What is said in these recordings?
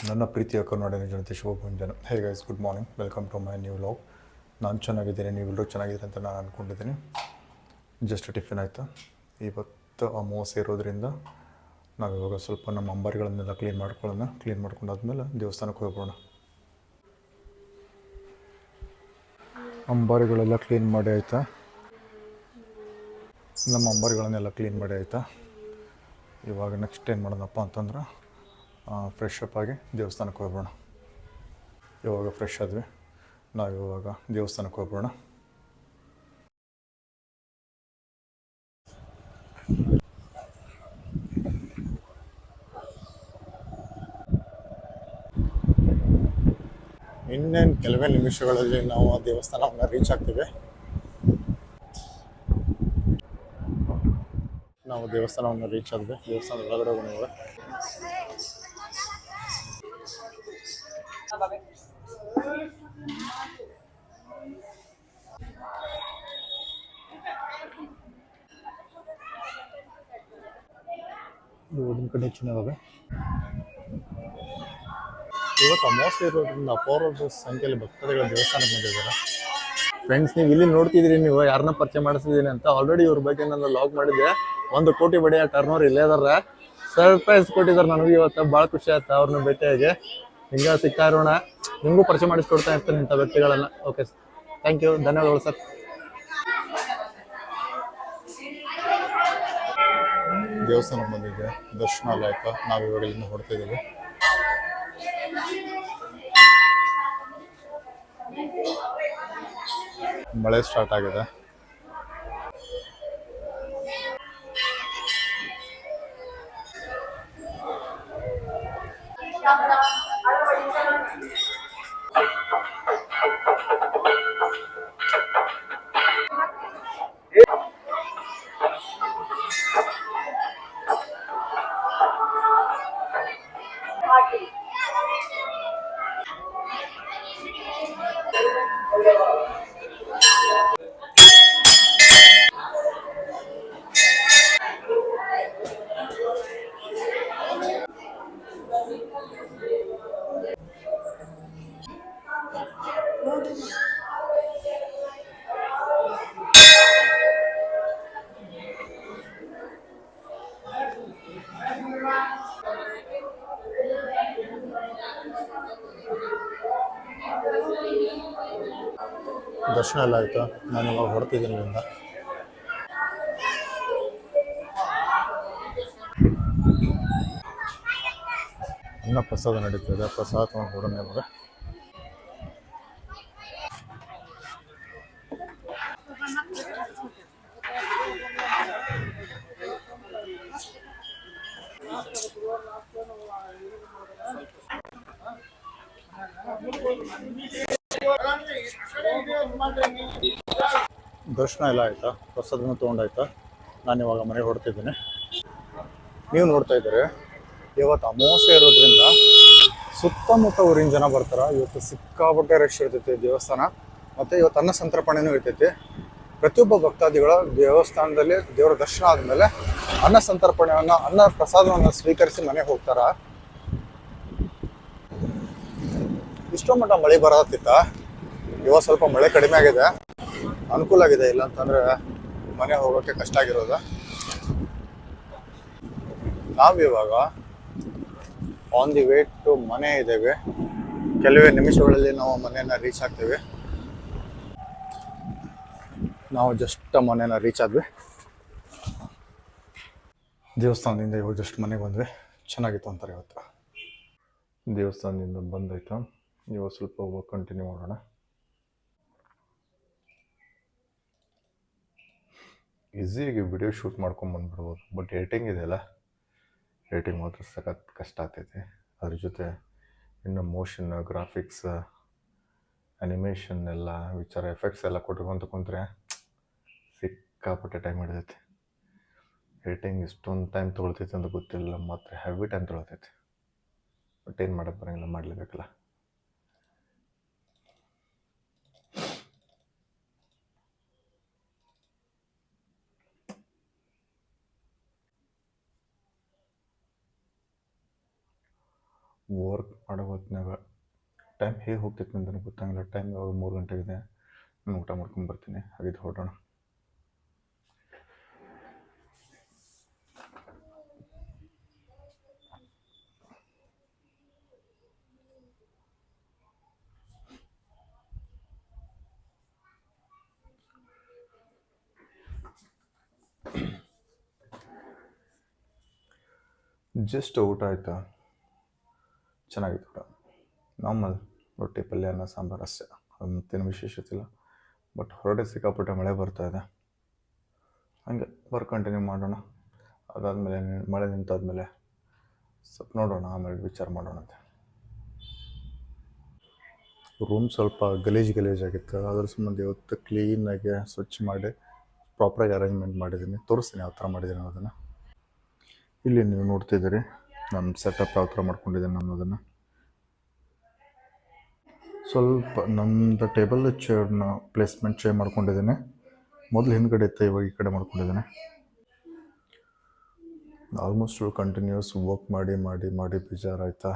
ನನ್ನ ಪ್ರೀತಿಯ ಕರ್ನಾಟಕ ಜನತೆ ಶುಭ ಮುಂಜಾನೆ. Hey guys, good morning, welcome to my new vlog. ನಾನು ಚೆನ್ನಾಗಿದ್ದೀನಿ, ನೀವೆಲ್ಲರೂ ಚೆನ್ನಾಗಿದ್ದೀರಿ ಅಂತ ನಾನು ಅಂದ್ಕೊಂಡಿದ್ದೀನಿ. ಜಸ್ಟ್ ಟಿಫಿನ್ ಆಯಿತಾ. ಇವತ್ತು ಅಮಾವಾಸ್ಯೆ ಇರೋದ್ರಿಂದ ನಾವು ಇವಾಗ ಸ್ವಲ್ಪ ನಮ್ಮ ಅಂಬಾರಿಗಳನ್ನೆಲ್ಲ ಕ್ಲೀನ್ ಮಾಡ್ಕೊಂಡಾದ್ಮೇಲೆ ದೇವಸ್ಥಾನಕ್ಕೆ ಹೋಗೋಣ. ಅಂಬಾರಿಗಳೆಲ್ಲ ಕ್ಲೀನ್ ಮಾಡಿ ಆಯಿತಾ. ನಮ್ಮ ಅಂಬಾರಿಗಳನ್ನೆಲ್ಲ ಕ್ಲೀನ್ ಮಾಡಿ ಆಯಿತಾ. ಇವಾಗ ನೆಕ್ಸ್ಟ್ ಏನು ಮಾಡೋಣಪ್ಪ ಅಂತಂದ್ರೆ ಫ್ರೆಶ್ ಅಪ್ ಆಗಿ ದೇವಸ್ಥಾನಕ್ಕೆ ಹೋಗೋಣ. ಇವಾಗ ಫ್ರೆಶ್ ಆದ್ವಿ, ನಾವು ಇವಾಗ ದೇವಸ್ಥಾನಕ್ಕೆ ಹೋಗೋಣ. ಇನ್ನೇನು ಕೆಲವೇ ನಿಮಿಷಗಳಲ್ಲಿ ನಾವು ಆ ದೇವಸ್ಥಾನವನ್ನು ರೀಚ್ ಆಗ್ತೀವಿ. ನಾವು ದೇವಸ್ಥಾನವನ್ನು ರೀಚ್ ಆದ್ವಿ. ದೇವಸ್ಥಾನದ ಒಳಗಡೆ ಹೋಗೋಣ. ರೋಡಿನ ಕಡೆ ಚೆನ್ನಾಗವೆ. ಇವತ್ತು ಅಮಾವಾಸ್ಯೆ ಇರೋದ್ರಿಂದ ಅಪೂರ್ವದ ಸಂಖ್ಯೆಯಲ್ಲಿ ಭಕ್ತಾದಿಗಳ ದೇವಸ್ಥಾನಕ್ಕೆ ಬಂದಿದ್ದಾರೆ. ಫ್ರೆಂಡ್ಸ್, ನೀವು ಇಲ್ಲಿ ನೋಡ್ತಿದ್ದೀರಿ, ನೀವು ಯಾರನ್ನ ಪರಿಚಯ ಮಾಡಿಸಿದ್ದೀನಿ ಅಂತ. ಆಲ್ರೆಡಿ ಇವ್ರ ಬಗ್ಗೆ ನಾನು ಲಾಗ್ ಮಾಡಿದ್ದೆ. 1 ಕೋಟಿ ಬಡಿಯ ಟರ್ನೋರ್ ಇಲ್ಲೇ ಇದಾರೆ. ಸರ್ಪ್ರೈಸ್ ಕೊಟ್ಟಿದ್ದಾರೆ ನನಗೆ ಇವತ್ತು. ಭಾಳ ಖುಷಿ ಆಯ್ತು ಅವ್ರನ್ನ ಭೇಟಿಯಾಗಿ. ಹಿಂಗೆ ಸಿಗ್ತಾ ಇರೋಣ, ನಿಮಗೂ ಪರಿಚಯ ಮಾಡಿಸ್ಕೊಡ್ತಾ ಇರ್ತೀನಿ ಇಂಥ ವ್ಯಕ್ತಿಗಳನ್ನು. ಓಕೆ, ಥ್ಯಾಂಕ್ ಯು, ಧನ್ಯವಾದಗಳು ಸರ್. ದೇವಸ್ಥಾನಕ್ಕೆ ಬಂದಿದ್ದೆ, ದರ್ಶನ ಎಲ್ಲ ಆಯ್ತು. ನಾವು ಇವಾಗ ಇಲ್ಲಿಂದ ಹೊಡ್ತಾ ಇದ್ದೀವಿ. ಮಳೆ ಸ್ಟಾರ್ಟ್ ಆಗಿದೆ. ದರ್ಶನ ಎಲ್ಲ ಆಯಿತು. ನಾನು ಇವಾಗ ಹೊಡ್ತಿದ್ದೀನಿ ಇಲ್ಲಿಂದ. ಅನ್ನ ಪ್ರಸಾದ ನಡೀತಿದೆ. ಪ್ರಸಾದ ತೊಗೊಂಡು ಹೊಡೋಣ ಇವಾಗ. ದರ್ಶನ ಎಲ್ಲ ಆಯಿತಾ, ಪ್ರಸಾದನೂ ತೊಗೊಂಡಾಯ್ತಾ. ನಾನು ಇವಾಗ ಮನೆಗೆ ಹೊಡ್ತಿದ್ದೀನಿ. ನೀವು ನೋಡ್ತಾ ಇದ್ದೀರಿ, ಇವತ್ತು ಅಮಾವಾಸ್ಯೆ ಇರೋದ್ರಿಂದ ಸುತ್ತಮುತ್ತ ಊರಿನ ಜನ ಬರ್ತಾರೆ. ಇವತ್ತು ಸಿಕ್ಕಾಪಟ್ಟೆ ರಶ್ ಇರ್ತೈತಿ ದೇವಸ್ಥಾನ. ಮತ್ತು ಇವತ್ತು ಅನ್ನ ಸಂತರ್ಪಣೆನೂ ಇರ್ತೈತಿ. ಪ್ರತಿಯೊಬ್ಬ ಭಕ್ತಾದಿಗಳ ದೇವಸ್ಥಾನದಲ್ಲಿ ದೇವರ ದರ್ಶನ ಆದಮೇಲೆ ಅನ್ನ ಸಂತರ್ಪಣೆಯನ್ನು, ಅನ್ನ ಪ್ರಸಾದವನ್ನು ಸ್ವೀಕರಿಸಿ ಮನೆಗೆ ಹೋಗ್ತಾರೆ. ಇಷ್ಟೋ ಮಟ್ಟ ಮಳೆ ಬರತ್ತಿತ್ತ. ಇವಾಗ ಸ್ವಲ್ಪ ಮಳೆ ಕಡಿಮೆ ಆಗಿದೆ, ಅನುಕೂಲ ಆಗಿದೆ. ಇಲ್ಲ ಅಂತಂದರೆ ಮನೆ ಹೋಗೋಕ್ಕೆ ಕಷ್ಟ ಆಗಿರೋದು. ನಾವಿವಾಗ ಆನ್ ದಿ ವೇ ಟು ಮನೆ ಇದ್ದೇವೆ. ಕೆಲವೇ ನಿಮಿಷಗಳಲ್ಲಿ ನಾವು ಮನೆಯನ್ನು ರೀಚ್ ಆಗ್ತೇವೆ. ನಾವು ಜಸ್ಟ್ ಮನೆಯನ್ನು ರೀಚ್ ಆದ್ವಿ. ದೇವಸ್ಥಾನದಿಂದ ಇವಾಗ ಜಸ್ಟ್ ಮನೆಗೆ ಬಂದ್ವಿ. ಚೆನ್ನಾಗಿತ್ತು ಅಂತಾರೆ ಇವತ್ತು. ದೇವಸ್ಥಾನದಿಂದ ಬಂದಾಯ್ತು. ಇವಾಗ ಸ್ವಲ್ಪ ಹೋಗಿ ಕಂಟಿನ್ಯೂ ಮಾಡೋಣ. ಈಸಿಯಾಗಿ ವಿಡಿಯೋ ಶೂಟ್ ಮಾಡ್ಕೊಂಬಂದ್ಬಿಡ್ಬೋದು. ಬಟ್ ಎಡಿಟಿಂಗ್ ಇದೆಯಲ್ಲ, ಎಡಿಟಿಂಗ್ ಮಾತ್ರ ಸಖತ್ ಕಷ್ಟ ಆಗ್ತೈತಿ. ಅದ್ರ ಜೊತೆ ಇನ್ನು ಮೋಷನ್, ಗ್ರಾಫಿಕ್ಸ್, ಅನಿಮೇಷನ್ ಎಲ್ಲ ವಿಚಾರ, ಎಫೆಕ್ಟ್ಸ್ ಎಲ್ಲ ಕೊಟ್ಕೊಂತ ಕುಂತ್ರೆ ಸಿಕ್ಕಾಪಟ್ಟೆ ಟೈಮ್ ಹಿಡಿದೈತಿ. ಎಡಿಟಿಂಗ್ ಇಷ್ಟೊಂದು ಟೈಮ್ ತೊಗೊಳ್ತೈತೆ ಅಂತ ಗೊತ್ತಿಲ್ಲ, ಮಾತ್ರ ಹೆವಿ ಟೈಮ್ ತೊಗೊಳ್ತೈತಿ. ಬಟ್ ಏನು ಮಾಡೋಕ್ಕೆ ಬರೋಂಗಿಲ್ಲ, ಮಾಡಲೇಬೇಕಲ್ಲ. ವರ್ಕ್ ಮಾಡೋ ಹೊತ್ನಾಗ ಟೈಮ್ ಹೇಗೆ ಹೋಗ್ತೈತೆ ಅಂತ ಗೊತ್ತಾಗಲ್ಲ. ಟೈಮ್ ಯಾವಾಗ 3 ಗಂಟೆಗಿದೆ. ನಾನು ಊಟ ಮಾಡ್ಕೊಂಬರ್ತೀನಿ, ಹಾಗಿದ್ದು ಹೊರಡೋಣ. ಜಸ್ಟ್ ಊಟ ಆಯಿತಾ, ಚೆನ್ನಾಗಿತ್ತು ಊಟ. ನಾರ್ಮಲ್ ರೊಟ್ಟಿ ಪಲ್ಯ ಅನ್ನ ಸಾಂಬಾರು ಅಷ್ಟೇ, ಅದು ಮತ್ತೇನು ವಿಶೇಷತೆ ಇಲ್ಲ. ಬಟ್ ಹೊರಡೆ ಸಿಕ್ಕಾಪಟ್ಟೆ ಮಳೆ ಬರ್ತಾಯಿದೆ. ಹಾಗೆ ವರ್ಕ್ ಕಂಟಿನ್ಯೂ ಮಾಡೋಣ. ಅದಾದಮೇಲೆ ಮಳೆ ನಿಂತಾದ್ಮೇಲೆ ಸ್ವಲ್ಪ ನೋಡೋಣ, ಆಮೇಲೆ ವಿಚಾರ ಮಾಡೋಣಂತೆ. ರೂಮ್ ಸ್ವಲ್ಪ ಗಲೀಜಾಗಿತ್ತು, ಅದ್ರ ಸಂಬಂಧ ಇವತ್ತು ಕ್ಲೀನಾಗಿ ಸ್ವಚ್ಛ ಮಾಡಿ ಪ್ರಾಪರಾಗಿ ಅರೇಂಜ್ಮೆಂಟ್ ಮಾಡಿದ್ದೀನಿ. ತೋರಿಸ್ತೀನಿ ಯಾವ ಥರ ಮಾಡಿದ್ದೀನಿ ಅನ್ನೋದನ್ನು. ಇಲ್ಲಿ ನೀವು ನೋಡ್ತಿದ್ದೀರಿ ನಮ್ಮ ಸೆಟಪ್ ಯಾವ ಥರ ಮಾಡ್ಕೊಂಡಿದ್ದೀನಿ ಅನ್ನೋದನ್ನು. ಸ್ವಲ್ಪ ನಮ್ಮದು ಟೇಬಲ್ ಚೇರ್ನ ಪ್ಲೇಸ್ಮೆಂಟ್ ಚೇಂಜ್ ಮಾಡ್ಕೊಂಡಿದ್ದೀನಿ. ಮೊದಲು ಹಿಂದ್ಗಡೆ ಇತ್ತು, ಇವಾಗ ಈ ಕಡೆ ಮಾಡ್ಕೊಂಡಿದ್ದೀನಿ. ಆಲ್ಮೋಸ್ಟ್ ಕಂಟಿನ್ಯೂಸ್ ವರ್ಕ್ ಮಾಡಿ ಬೇಜಾರಾಯ್ತಾ.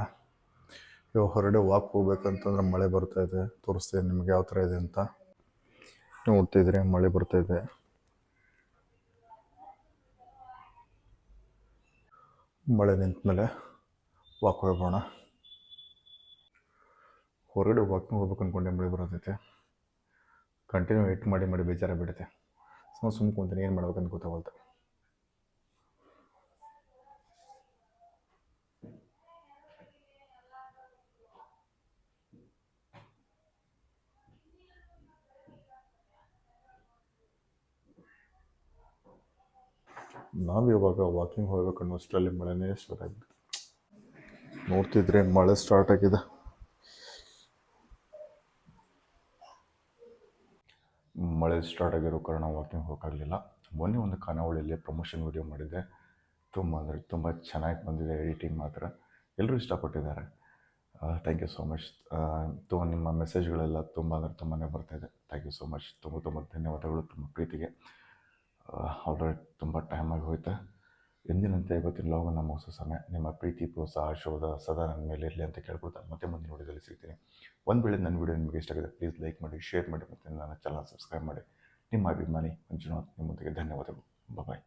ಇವಾಗ ಹೊರಗಡೆ ವಾಕ್ ಹೋಗ್ಬೇಕಂತಂದ್ರೆ ಮಳೆ ಬರ್ತಾಯಿದೆ. ತೋರಿಸ್ತೀನಿ ನಿಮಗೆ ಯಾವ ಥರ ಇದೆ ಅಂತ. ನೋಡ್ತಿದ್ರೆ ಮಳೆ ಬರ್ತಾಯಿದೆ. ಮಳೆ ನಿಂತ ಮೇಲೆ ವಾಕ್ ಹೋಗೋಣ. ಹೊರಗಡೆ ವಾಕಿಂಗ್ ಹೋಗ್ಬೇಕು ಅಂದ್ಕೊಂಡೆ, ಮಳೆ ಬರೋದೈತೆ. ಕಂಟಿನ್ಯೂ ವೇಟ್ ಮಾಡಿ ಬೇಜಾರ ಬಿಡುತ್ತೆ. ಸುಮ್ಮನೆ ಕುಂತೀನಿ, ಏನು ಮಾಡ್ಬೇಕಂತ ಗೊತ್ತಾಗಲ್ತು. ನಾವು ಇವಾಗ ವಾಕಿಂಗ್ ಹೋಗ್ಬೇಕು ಅನ್ನೋಷ್ಟರಲ್ಲಿ ಮಳೆನೇ ಸ್ಟಾರ್ಟ್ ಆಗಿಬಿಡ್ತು. ನೋಡ್ತಿದ್ರೆ ಮಳೆ ಸ್ಟಾರ್ಟ್ ಆಗಿದೆ. ಮಳೆ ಸ್ಟಾರ್ಟ್ ಆಗಿರೋ ಕಾರಣ ವಾಕಿಂಗ್ ಹೋಗೋಕ್ಕಾಗಲಿಲ್ಲ. ಮೊನ್ನೆ ಒಂದು ಖಾನಾವಳಿಯಲ್ಲಿ ಪ್ರಮೋಷನ್ ವೀಡಿಯೋ ಮಾಡಿದ್ದೆ. ತುಂಬ ಚೆನ್ನಾಗಿ ಬಂದಿದೆ ಎಡಿಟಿಂಗ್ ಮಾತ್ರ. ಎಲ್ಲರೂ ಇಷ್ಟಪಟ್ಟಿದ್ದಾರೆ. Thank you so much. ನಿಮ್ಮ ಮೆಸೇಜ್ಗಳೆಲ್ಲ ತುಂಬಾ ಬರ್ತಾಯಿದೆ. Thank you so much. ತುಂಬ ಧನ್ಯವಾದಗಳು ತುಂಬ ಪ್ರೀತಿಗೆ. ಆಲ್ರೆಡಿ ತುಂಬ ಟೈಮ್ ಆಗಿ ಹೋಯ್ತು. ಎಂದಿನಂತೆ ಇವತ್ತಿನ ಲಾಗನ್ನು ಮುಗಿಸೋ ಸಮಯ. ನಿಮ್ಮ ಪ್ರೀತಿ, ಪ್ರೋತ್ಸಾಹ, ಆಶೀರ್ವಾದ ಸದಾ ನನ್ನ ಮೇಲೆ ಇರಲಿ ಅಂತ ಕೇಳ್ಕೊಳ್ತಾ ಮತ್ತೆ ಮುಂದಿನ ವಿಡಿಯೋದಲ್ಲಿ ಸಿಗ್ತೀನಿ. ಒಂದು ವೇಳೆ ನನ್ನ ವಿಡಿಯೋ ನಿಮಗೆ ಇಷ್ಟ ಆಗಿದೆ, ಪ್ಲೀಸ್ ಲೈಕ್ ಮಾಡಿ, ಶೇರ್ ಮಾಡಿ ಮತ್ತು ನನ್ನ ಚಾನಲ್ ಸಬ್ಸ್ಕ್ರೈಬ್ ಮಾಡಿ. ನಿಮ್ಮ ಅಭಿಮಾನಿ ಮಂಜುನಾಥ್. ನಿಮ್ಮೊಂದಿಗೆ ಧನ್ಯವಾದಗಳು. ಬಾಯ್.